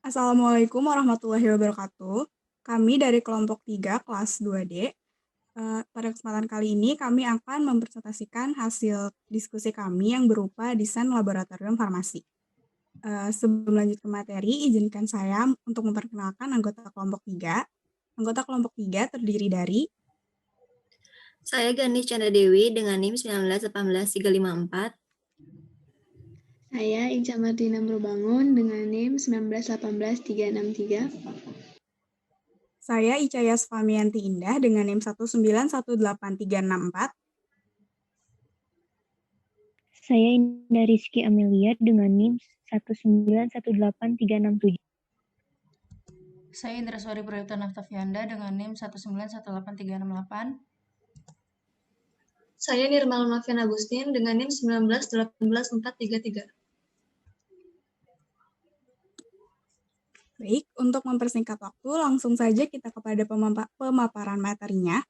Assalamualaikum warahmatullahi wabarakatuh. Kami dari kelompok 3 kelas 2D. Pada kesempatan kali ini kami akan mempresentasikan hasil diskusi kami yang berupa desain laboratorium farmasi. Sebelum lanjut ke materi, izinkan saya untuk memperkenalkan anggota kelompok 3. Anggota kelompok 3 terdiri dari Saya Ganis Chandra Dewi dengan NIM 1918354. Saya Ica Martina Berbangun dengan NIM 1918363. saya Ica Yasfamianti Indah dengan NIM 1918364. Saya Indah Rizky Amelia dengan NIM 1918367. Saya Indraswari Prayuta Naftafianda dengan NIM 1918368. Saya Nirmal Novian Agustin dengan NIM 1918433. Baik, untuk mempersingkat waktu, langsung saja kita kepada pemaparan materinya.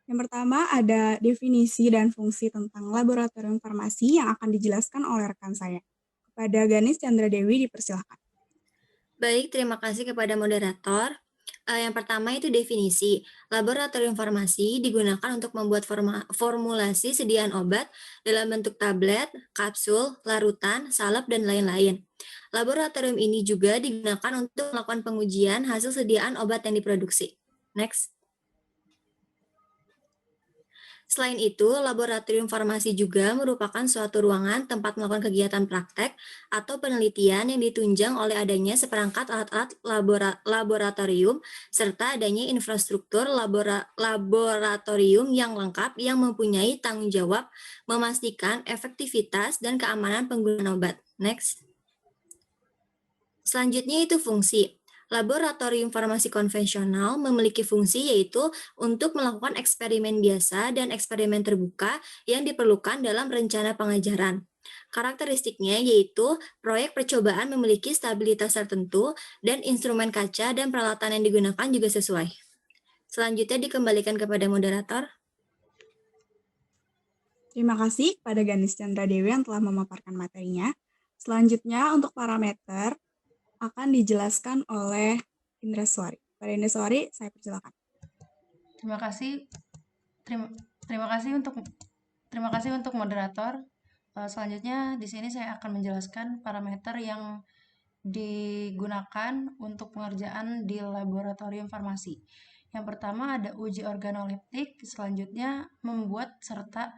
Yang pertama ada definisi dan fungsi tentang laboratorium farmasi yang akan dijelaskan oleh rekan saya. Kepada Ganis Chandra Dewi dipersilahkan. Baik, terima kasih kepada moderator. Yang pertama itu definisi. Laboratorium farmasi digunakan untuk membuat formulasi sediaan obat dalam bentuk tablet, kapsul, larutan, salep, dan lain-lain. Laboratorium ini juga digunakan untuk melakukan pengujian hasil sediaan obat yang diproduksi. Next. Selain itu, laboratorium farmasi juga merupakan suatu ruangan tempat melakukan kegiatan praktek atau penelitian yang ditunjang oleh adanya seperangkat alat-alat laboratorium serta adanya infrastruktur laboratorium yang lengkap yang mempunyai tanggung jawab memastikan efektivitas dan keamanan penggunaan obat. Next. Selanjutnya itu fungsi. Laboratorium farmasi konvensional memiliki fungsi yaitu untuk melakukan eksperimen biasa dan eksperimen terbuka yang diperlukan dalam rencana pengajaran. Karakteristiknya yaitu proyek percobaan memiliki stabilitas tertentu dan instrumen kaca dan peralatan yang digunakan juga sesuai. Selanjutnya dikembalikan kepada moderator. Terima kasih kepada Ganis Chandra Dewi yang telah memaparkan materinya. Selanjutnya untuk parameter akan dijelaskan oleh Indraswari. Pada Indraswari, saya persilakan. Terima kasih. Terima kasih untuk moderator. Selanjutnya di sini saya akan menjelaskan parameter yang digunakan untuk pengerjaan di laboratorium farmasi. Yang pertama ada uji organoleptik, selanjutnya membuat serta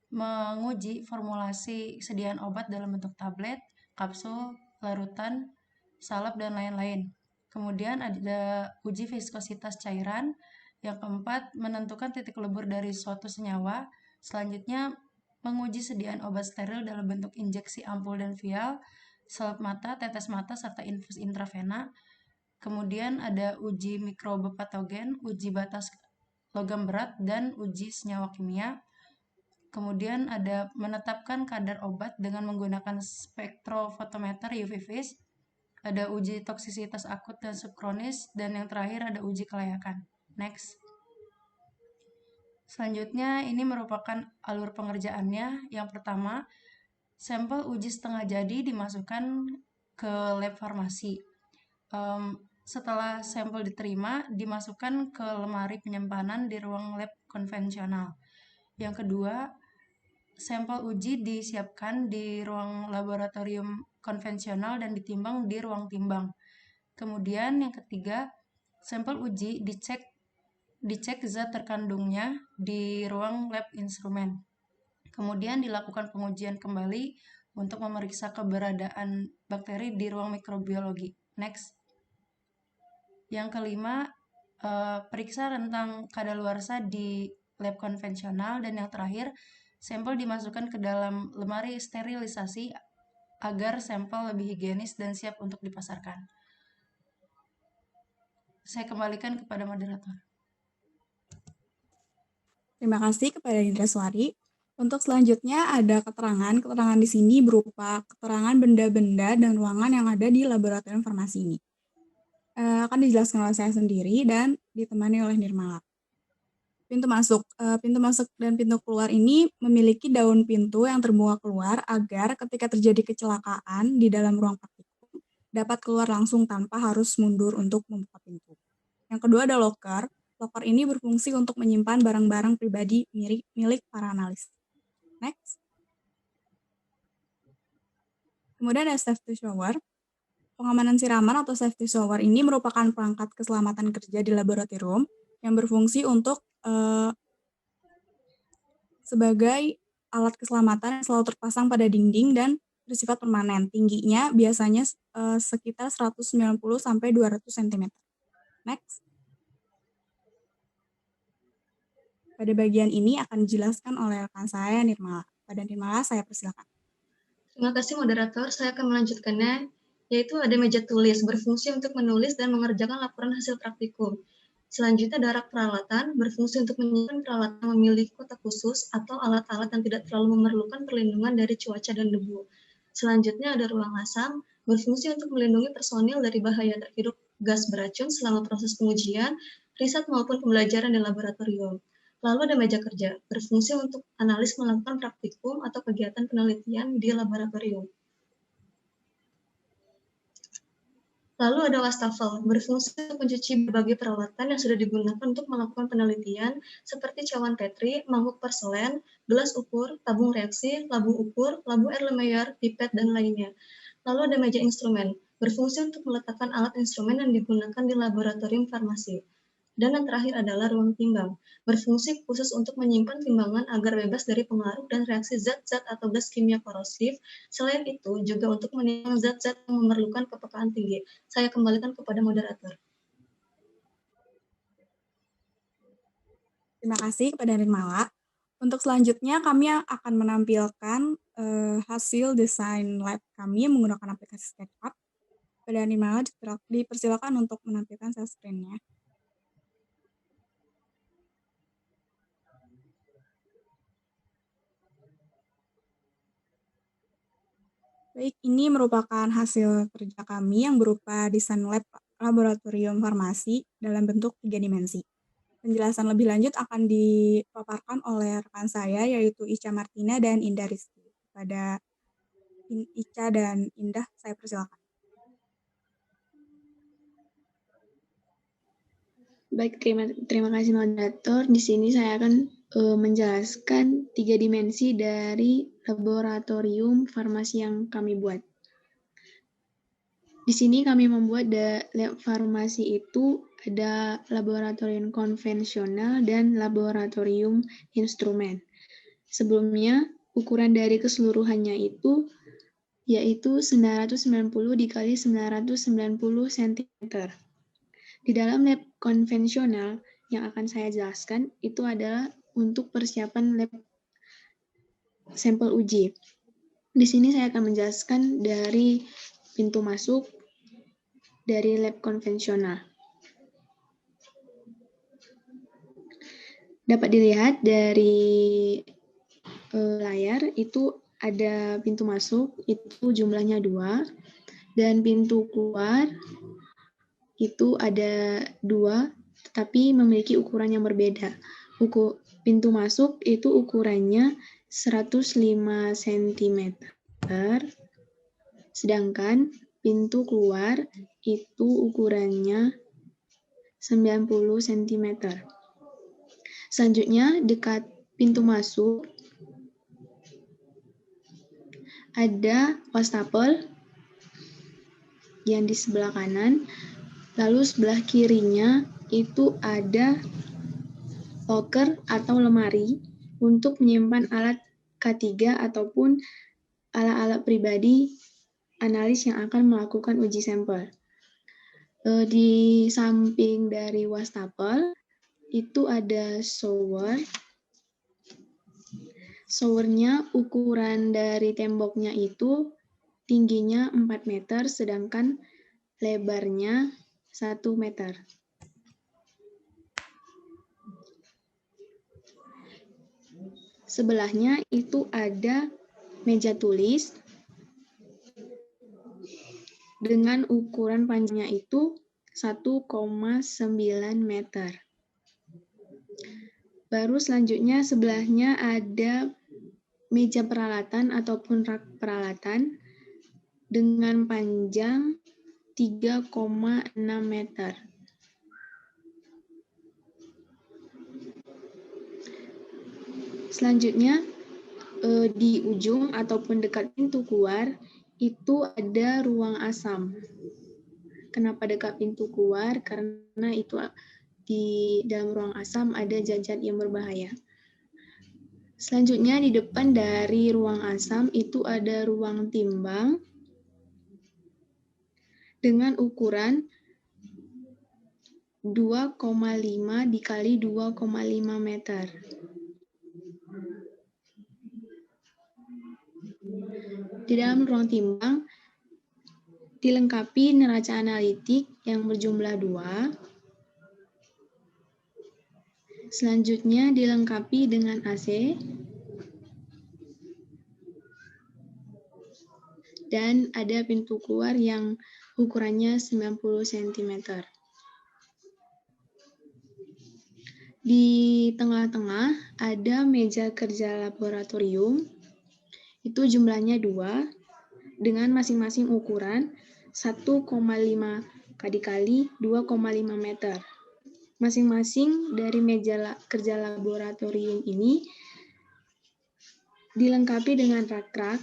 menguji formulasi sediaan obat dalam bentuk tablet, kapsul, larutan, salep, dan lain-lain. Kemudian ada uji viskositas cairan. Yang keempat, menentukan titik lebur dari suatu senyawa. Selanjutnya, menguji sediaan obat steril dalam bentuk injeksi ampul dan vial, salep mata, tetes mata, serta infus intravena. Kemudian ada uji mikroba patogen, uji batas logam berat, dan uji senyawa kimia. Kemudian ada menetapkan kadar obat dengan menggunakan spektrofotometer UV vis. Ada uji toksisitas akut dan subkronis, dan yang terakhir ada uji kelayakan. Next. Selanjutnya ini merupakan alur pengerjaannya. Yang pertama, sampel uji setengah jadi dimasukkan ke lab farmasi. Setelah sampel diterima, dimasukkan ke lemari penyimpanan di ruang lab konvensional. Yang kedua, sampel uji disiapkan di ruang laboratorium konvensional dan ditimbang di ruang timbang. Kemudian yang ketiga, sampel uji dicek zat terkandungnya di ruang lab instrumen. Kemudian dilakukan pengujian kembali untuk memeriksa keberadaan bakteri di ruang mikrobiologi. Next. Yang kelima, periksa rentang kadaluarsa di lab konvensional. Dan yang terakhir, sampel dimasukkan ke dalam lemari sterilisasi agar sampel lebih higienis dan siap untuk dipasarkan. Saya kembalikan kepada moderator. Terima kasih kepada Indraswari. Untuk selanjutnya ada keterangan. Keterangan di sini berupa keterangan benda-benda dan ruangan yang ada di laboratorium farmasi ini. Akan dijelaskan oleh saya sendiri dan ditemani oleh Nirmala. Pintu masuk dan pintu keluar ini memiliki daun pintu yang terbuka keluar agar ketika terjadi kecelakaan di dalam ruang praktikum, dapat keluar langsung tanpa harus mundur untuk membuka pintu. Yang kedua ada locker. Locker ini berfungsi untuk menyimpan barang-barang pribadi milik para analis. Next. Kemudian ada safety shower. Pengamanan siraman atau safety shower ini merupakan perangkat keselamatan kerja di laboratorium yang berfungsi untuk sebagai alat keselamatan yang selalu terpasang pada dinding dan bersifat permanen. Tingginya biasanya sekitar 190 sampai 200 cm. Next. Pada bagian ini akan dijelaskan oleh rekan saya, Nirmala. Pada Nirmala, saya persilakan. Terima kasih moderator, saya akan melanjutkannya, yaitu ada meja tulis, berfungsi untuk menulis dan mengerjakan laporan hasil praktikum. Selanjutnya ada rak peralatan, berfungsi untuk menyimpan peralatan yang memiliki kotak khusus atau alat-alat yang tidak terlalu memerlukan perlindungan dari cuaca dan debu. Selanjutnya ada ruang asam, berfungsi untuk melindungi personil dari bahaya terhirup gas beracun selama proses pengujian, riset maupun pembelajaran di laboratorium. Lalu ada meja kerja, berfungsi untuk analis melakukan praktikum atau kegiatan penelitian di laboratorium. Lalu ada wastafel, berfungsi untuk mencuci berbagai peralatan yang sudah digunakan untuk melakukan penelitian, seperti cawan Petri, mangkuk porselen, gelas ukur, tabung reaksi, labu ukur, labu Erlenmeyer, pipet, dan lainnya. Lalu ada meja instrumen, berfungsi untuk meletakkan alat instrumen yang digunakan di laboratorium farmasi. Dan yang terakhir adalah ruang timbang, berfungsi khusus untuk menyimpan timbangan agar bebas dari pengaruh dan reaksi zat-zat atau gas kimia korosif. Selain itu, juga untuk menimbang zat-zat yang memerlukan kepekaan tinggi. Saya kembalikan kepada moderator. Terima kasih kepada Nirmala. Untuk selanjutnya, kami akan menampilkan hasil desain lab kami menggunakan aplikasi SketchUp. Pada Nirmala, dipersilakan untuk menampilkan share screen-nya. Baik, ini merupakan hasil kerja kami yang berupa desain lab laboratorium farmasi dalam bentuk 3 dimensi. Penjelasan lebih lanjut akan dipaparkan oleh rekan saya, yaitu Ica Martina dan Indah Rizky. Pada Ica dan Indah, saya persilakan. Baik, terima kasih moderator. Di sini saya akan menjelaskan 3 dimensi dari laboratorium farmasi yang kami buat. Di sini kami membuat lab farmasi itu ada laboratorium konvensional dan laboratorium instrumen. Sebelumnya, ukuran dari keseluruhannya itu yaitu 990 dikali 990 cm. Di dalam lab konvensional yang akan saya jelaskan itu adalah untuk persiapan lab sampel uji. Di sini saya akan menjelaskan dari pintu masuk dari lab konvensional. Dapat dilihat dari layar itu ada pintu masuk, itu jumlahnya 2, dan pintu keluar itu ada 2, tetapi memiliki ukuran yang berbeda. Pintu masuk itu ukurannya 105 cm, sedangkan pintu keluar itu ukurannya 90 cm. Selanjutnya, dekat pintu masuk ada wastafel yang di sebelah kanan, lalu sebelah kirinya itu ada locker atau lemari untuk menyimpan alat K3 ataupun alat-alat pribadi analis yang akan melakukan uji sampel. Di samping dari wastafel itu ada shower. Showernya ukuran dari temboknya itu tingginya 4 meter, sedangkan lebarnya 1 meter. Sebelahnya itu ada meja tulis dengan ukuran panjangnya itu 1,9 meter. Baru selanjutnya sebelahnya ada meja peralatan ataupun rak peralatan dengan panjang 3,6 meter. Selanjutnya, di ujung ataupun dekat pintu keluar itu ada ruang asam. Kenapa dekat pintu keluar? Karena itu di dalam ruang asam ada zat-zat yang berbahaya. Selanjutnya di depan dari ruang asam itu ada ruang timbang dengan ukuran 2,5 dikali 2,5 meter. Di dalam ruang timbang dilengkapi neraca analitik yang berjumlah 2. Selanjutnya dilengkapi dengan AC dan ada pintu keluar yang ukurannya 90 cm. Di tengah-tengah ada meja kerja laboratorium, itu jumlahnya 2, dengan masing-masing ukuran 1,5 kali 2,5 meter. Masing-masing dari meja kerja laboratorium ini dilengkapi dengan rak-rak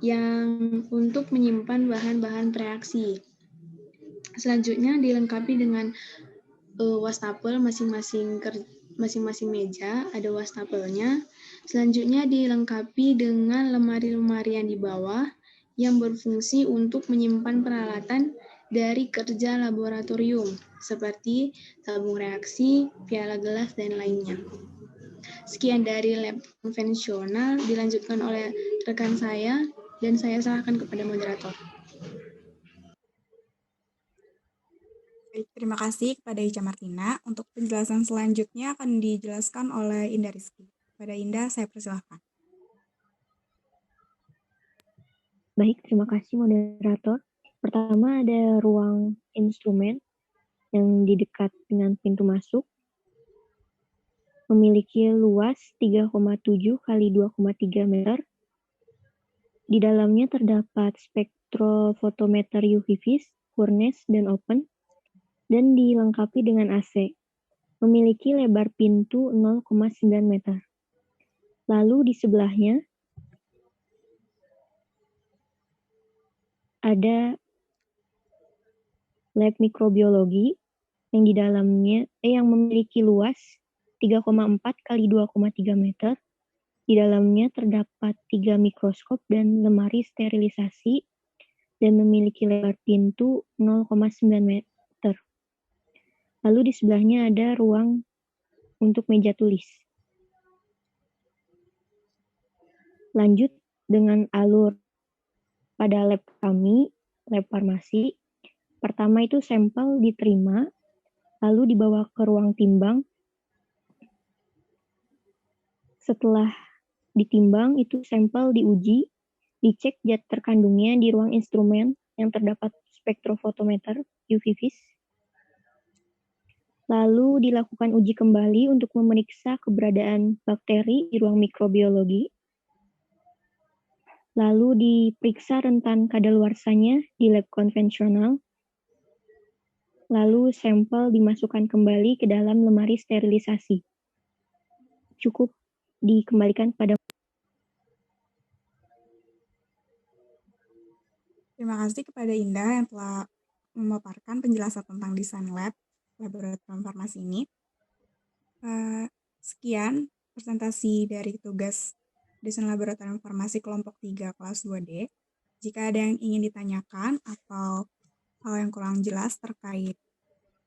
yang untuk menyimpan bahan-bahan reaksi. Selanjutnya dilengkapi dengan wastafel, masing-masing meja ada wastafelnya. Selanjutnya dilengkapi dengan lemari-lemari yang di bawah yang berfungsi untuk menyimpan peralatan dari kerja laboratorium seperti tabung reaksi, piala gelas, dan lainnya. Sekian dari lab konvensional, dilanjutkan oleh rekan saya dan saya serahkan kepada moderator. Baik, terima kasih kepada Ica Martina. Untuk penjelasan selanjutnya akan dijelaskan oleh Indah Rizky. Kepada Indah, saya persilahkan. Baik, terima kasih moderator. Pertama ada ruang instrumen yang di dekat dengan pintu masuk. Memiliki luas 3,7 kali 2,3 meter. Di dalamnya terdapat spektrofotometer UV vis, furnace, dan open, dan dilengkapi dengan AC. Memiliki lebar pintu 0,9 meter. Lalu di sebelahnya ada lab mikrobiologi yang di dalamnya yang memiliki luas 3,4 kali 2,3 meter. Di dalamnya terdapat 3 mikroskop dan lemari sterilisasi dan memiliki lebar pintu 0,9 meter. Lalu di sebelahnya ada ruang untuk meja tulis. Lanjut dengan alur pada lab kami, lab farmasi. Pertama itu sampel diterima, lalu dibawa ke ruang timbang. Setelah ditimbang, itu sampel diuji, dicek zat terkandungnya di ruang instrumen yang terdapat spektrofotometer UV vis. Lalu dilakukan uji kembali untuk memeriksa keberadaan bakteri di ruang mikrobiologi. Lalu diperiksa rentan kadaluarsanya di lab konvensional. Lalu sampel dimasukkan kembali ke dalam lemari sterilisasi. Cukup dikembalikan pada. Terima kasih kepada Indah yang telah memaparkan penjelasan tentang desain lab laboratorium farmasi ini. Sekian presentasi dari tugas desain laboratorium farmasi kelompok 3 kelas 2D. Jika ada yang ingin ditanyakan atau hal yang kurang jelas terkait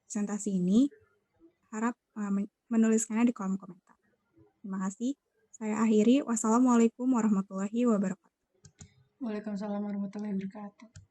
presentasi ini, harap menuliskannya di kolom komentar. Terima kasih. Saya akhiri. Wassalamualaikum warahmatullahi wabarakatuh. Waalaikumsalam warahmatullahi wabarakatuh.